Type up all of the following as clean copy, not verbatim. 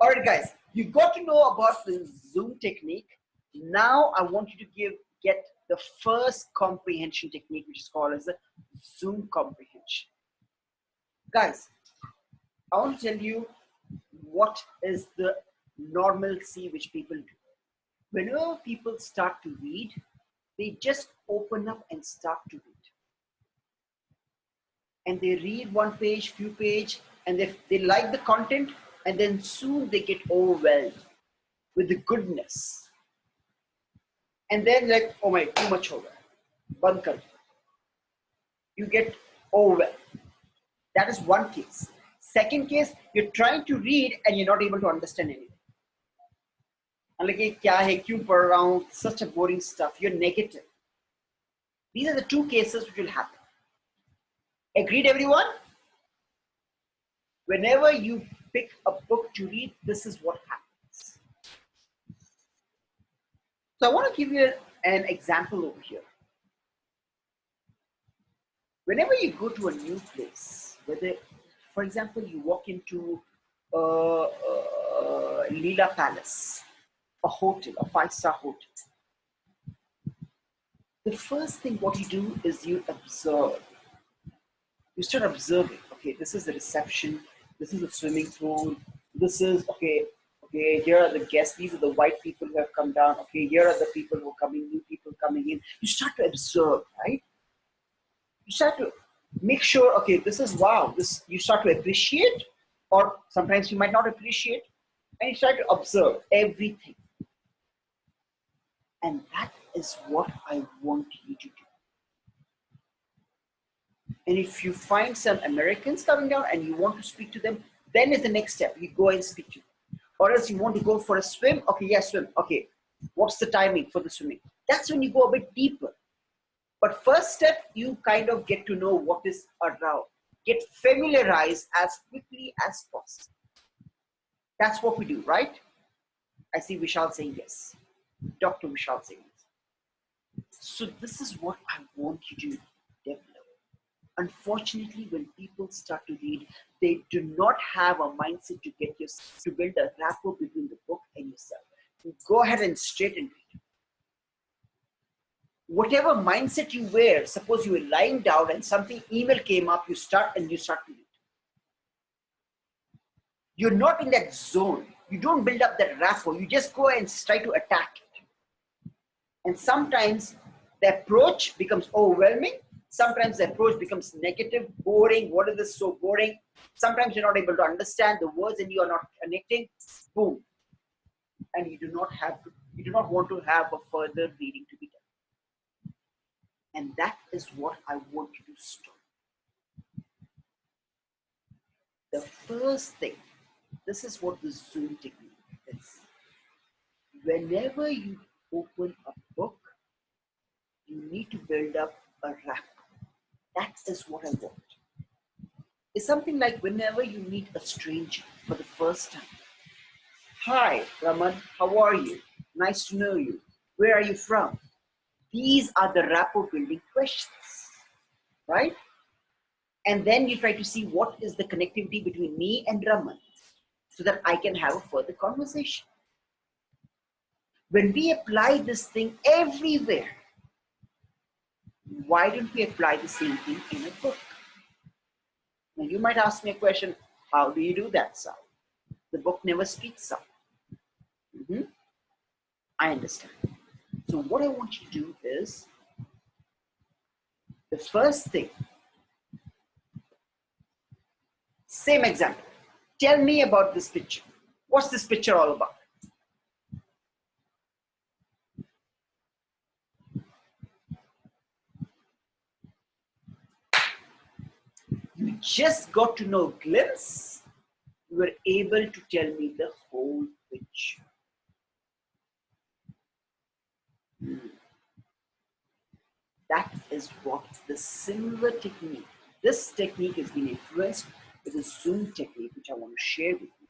All right, guys, you got to know about the Zoom technique. Now I want you to get the first comprehension technique, which is called as the Zoom comprehension. Guys, I want to tell you what is the normalcy which people do. Whenever people start to read, they just open up and start to read. And they read one page, few page, and they like the content, and then soon they get overwhelmed with the goodness. And then like, oh my, too much over. Band kar. You get overwhelmed. That is one case. Second case, you're trying to read and you're not able to understand anything. And like, kya hai, kyun padh raha hu, such a boring stuff. You're negative. These are the two cases which will happen. Agreed, everyone? Whenever you pick a book to read, this is what happens. So I want to give you an example over here. Whenever you go to a new place, whether, for example, you walk into Leela Palace, a hotel, a 5-star hotel, the first thing what you do is you observe. You start observing, okay, this is the reception, this is the swimming pool, this is, okay, here are the guests, these are the white people who have come down, okay, here are the people who are coming, new people coming in. You start to observe, right? You start to make sure, okay, this is wow, this, you start to appreciate, or sometimes you might not appreciate, and you start to observe everything. And that is what I want you to do. And if you find some Americans coming down and you want to speak to them, then is the next step. You go and speak to them. Or else you want to go for a swim. Okay, yeah, swim. Okay, what's the timing for the swimming? That's when you go a bit deeper. But first step, you kind of get to know what is around. Get familiarized as quickly as possible. That's what we do, right? I see Vishal saying yes. Dr. Vishal saying yes. So this is what I want you to develop. Unfortunately, when people start to read, they do not have a mindset to to build a rapport between the book and yourself. You go ahead and straight and read. Whatever mindset you wear, suppose you were lying down and something email came up, you start to read. You're not in that zone. You don't build up that rapport. You just go and try to attack it. And sometimes the approach becomes overwhelming. Sometimes the approach becomes negative, boring. What is this so boring? Sometimes you're not able to understand the words and you are not connecting. Boom. And you do not want to have a further reading to be done. And that is what I want you to stop. The first thing, this is what the Zoom technique is. Whenever you open a book, you need to build up a rapport. That is what I want. It's something like whenever you meet a stranger for the first time. Hi, Raman, how are you? Nice to know you. Where are you from? These are the rapport building questions, right? And then you try to see what is the connectivity between me and Raman so that I can have a further conversation. When we apply this thing everywhere, why don't we apply the same thing in a book? Now you might ask me a question, how do you do that, Sal? The book never speaks, Sal. I understand. So what I want you to do is, the first thing, same example. Tell me about this picture. What's this picture all about? You just got to know a glimpse. You were able to tell me the whole picture. That is what the similar technique. This technique has been influenced with the Zoom technique, which I want to share with you.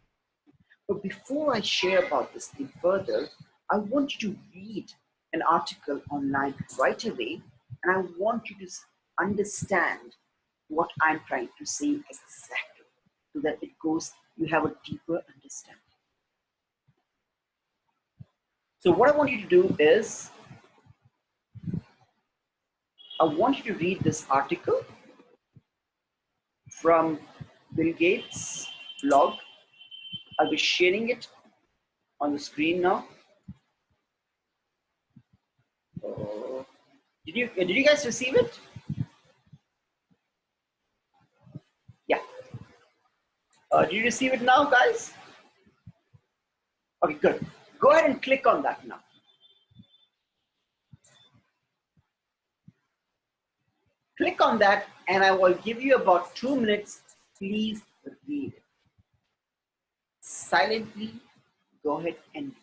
But before I share about this thing further, I want you to read an article online right away, and I want you to understand what I'm trying to say exactly, so that it goes, you have a deeper understanding. So what I want you to do is, I want you to read this article from Bill Gates' blog. I'll be sharing it on the screen now. Did you guys receive it? Yeah. Did you receive it now, guys? Okay, good. Go ahead and click on that now. Click on that, and I will give you about 2 minutes. Please read it. Silently, go ahead and read it.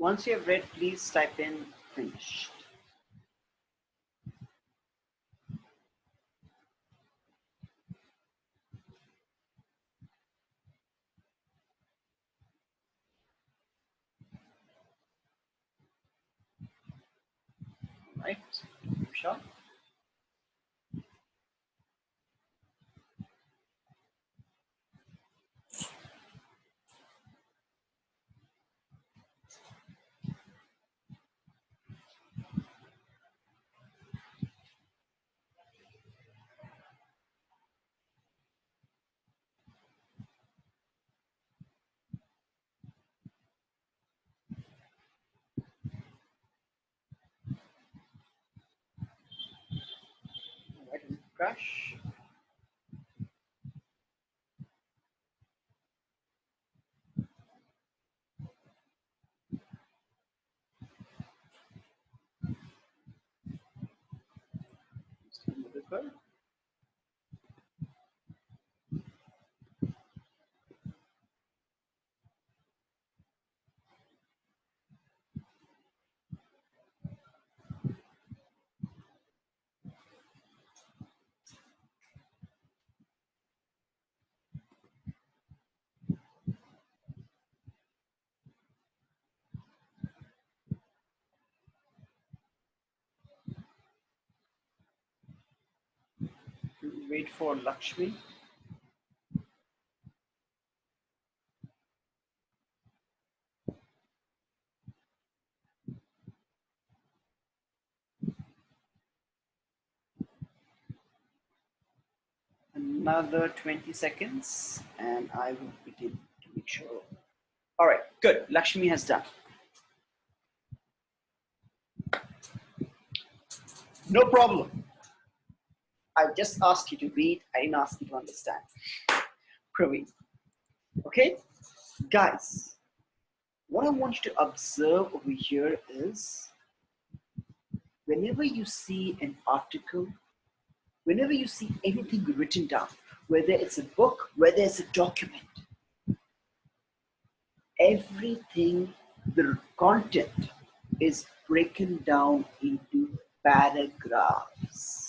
Once you have read, please type in finished. Right? Sure. Right, crash. Wait for Lakshmi. Another 20 seconds and I will begin to make sure. All right, good. Lakshmi has done. No problem. I just asked you to read. I didn't ask you to understand. Praveen. Okay? Guys, what I want you to observe over here is whenever you see an article, whenever you see anything written down, whether it's a book, whether it's a document, everything, the content is broken down into paragraphs.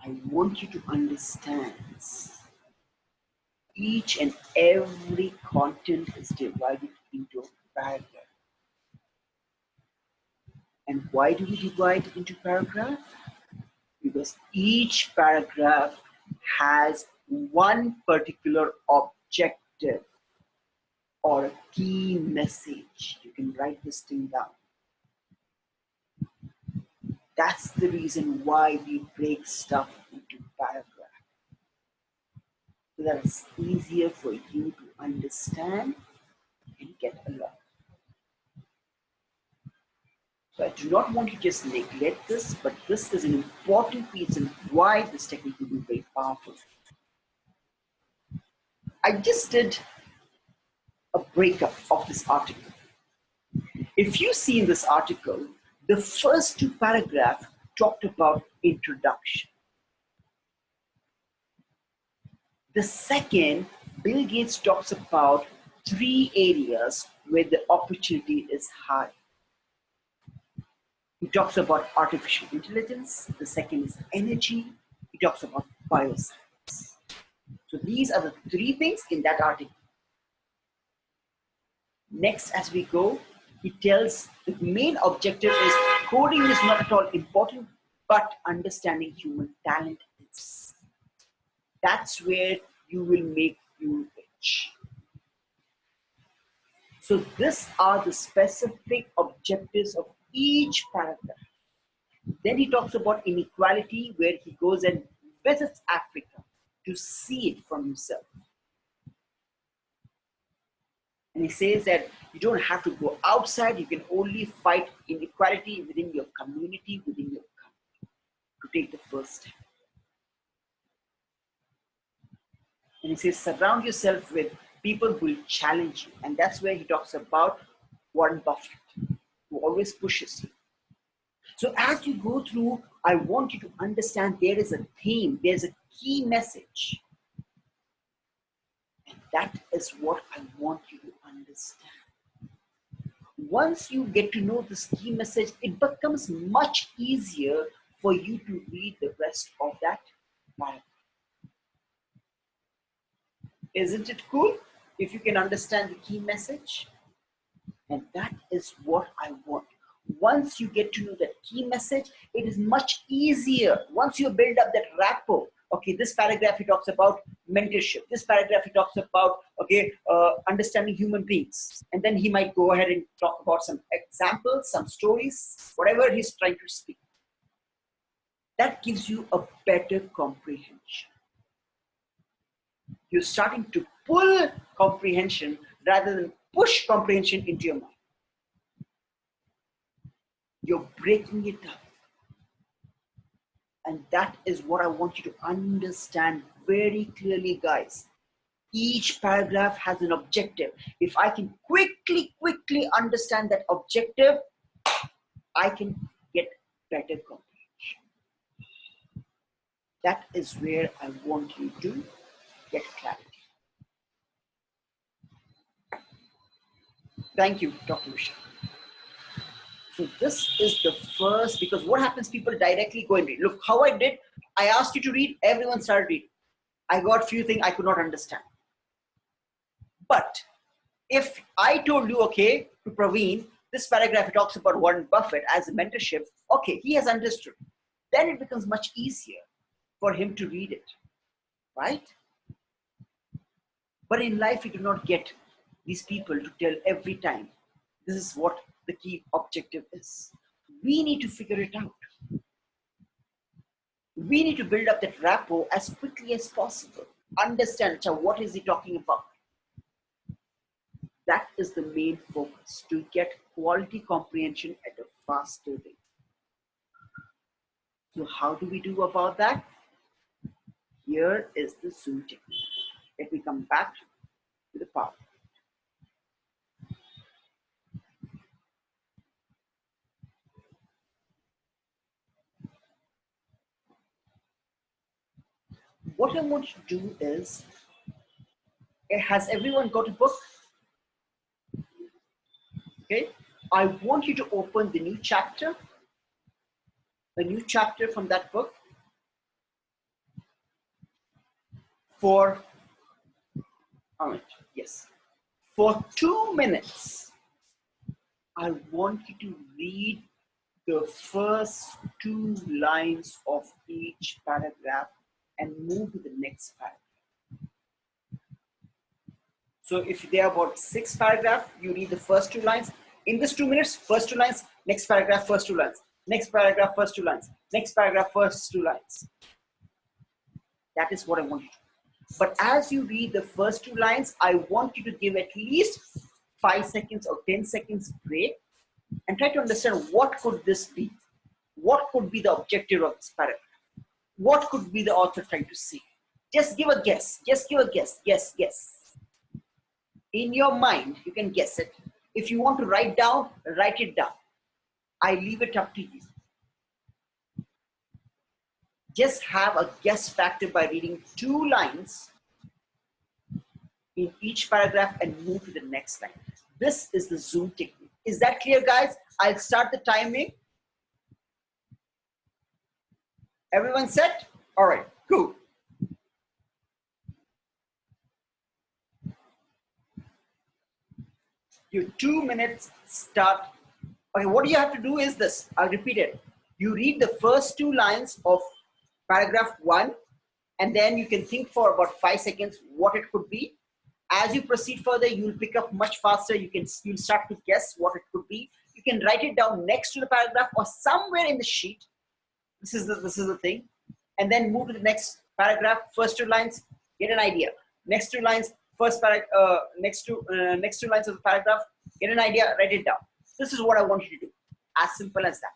I want you to understand each and every content is divided into a paragraph. And why do we divide it into paragraph? Because each paragraph has one particular objective or a key message. You can write this thing down. That's the reason why we break stuff into paragraphs. So that it's easier for you to understand and get along. So I do not want to just neglect this, but this is an important reason why this technique will be very powerful. I just did a breakup of this article. If you see in this article, the first two paragraphs talked about introduction. The second, Bill Gates talks about 3 areas where the opportunity is high. He talks about artificial intelligence. The second is energy. He talks about bioscience. So these are the 3 things in that article. Next, as we go, he tells the main objective is coding is not at all important, but understanding human talent is. That's where you will make you rich. So these are the specific objectives of each paragraph. Then he talks about inequality, where he goes and visits Africa to see it from himself. And he says that you don't have to go outside, you can only fight inequality within your community, within your country, to take the first step. And he says, surround yourself with people who will challenge you. And that's where he talks about Warren Buffett, who always pushes you. So as you go through, I want you to understand there is a theme, there's a key message. And that is what I want you to understand. Once you get to know this key message, it becomes much easier for you to read the rest of that paragraph. Isn't it cool if you can understand the key message? And that is what I want. Once you get to know that key message, it is much easier. Once you build up that rapport, okay, this paragraph he talks about mentorship. This paragraph he talks about, okay, understanding human beings. And then he might go ahead and talk about some examples, some stories, whatever he's trying to speak. That gives you a better comprehension. You're starting to pull comprehension rather than push comprehension into your mind. You're breaking it up. And that is what I want you to understand very clearly, guys. Each paragraph has an objective. If I can quickly understand that objective, I can get better comprehension. That is where I want you to get clarity. Thank you, Dr. Vishal. So this is the first, because what happens, people directly go and read. Look how I did. I asked you to read, everyone started reading. I got few things I could not understand. But if I told you, okay, to Praveen, this paragraph talks about Warren Buffett as a mentorship, okay, he has understood. then it becomes much easier for him to read it, right? But in life, we do not get these people to tell every time, this is what the key objective is. We need to figure it out. We need to build up that rapport as quickly as possible. Understand, what is he talking about? That is the main focus, to get quality comprehension at a faster rate. So how do we do about that? Here is the Zoom technique. Let me come back to the PowerPoint. What I want you to do is, has everyone got a book? Okay. I want you to open the new chapter, a new chapter from that book for, all right, yes, for 2 minutes. I want you to read the first 2 lines of each paragraph and move to the next paragraph. So if there are about 6 paragraphs, you read the first 2 lines. In this 2 minutes, first 2 lines, next paragraph, first 2 lines, next paragraph, first 2 lines, next paragraph, first 2 lines. That is what I want you to do. But as you read the first 2 lines, I want you to give at least 5 seconds or 10 seconds break and try to understand, what could this be? What could be the objective of this paragraph? What could be the author trying to say? Just give a guess. Just give a guess. Guess, guess. In your mind, you can guess it. If you want to write down, write it down. I leave it up to you. Just have a guess factor by reading 2 lines in each paragraph and move to the next line. This is the Zoom technique. Is that clear, guys? I'll start the timing. Everyone set? All right, cool. Your 2 minutes start. Okay, what you have to do is this. I'll repeat it. You read the first 2 lines of paragraph 1, and then you can think for about 5 seconds what it could be. As you proceed further, you'll pick up much faster. You'll start to guess what it could be. You can write it down next to the paragraph or somewhere in the sheet. This is the thing. And then move to the next paragraph. First 2 lines, get an idea. Next 2 lines, next two lines of the paragraph, get an idea, write it down. This is what I want you to do. As simple as that.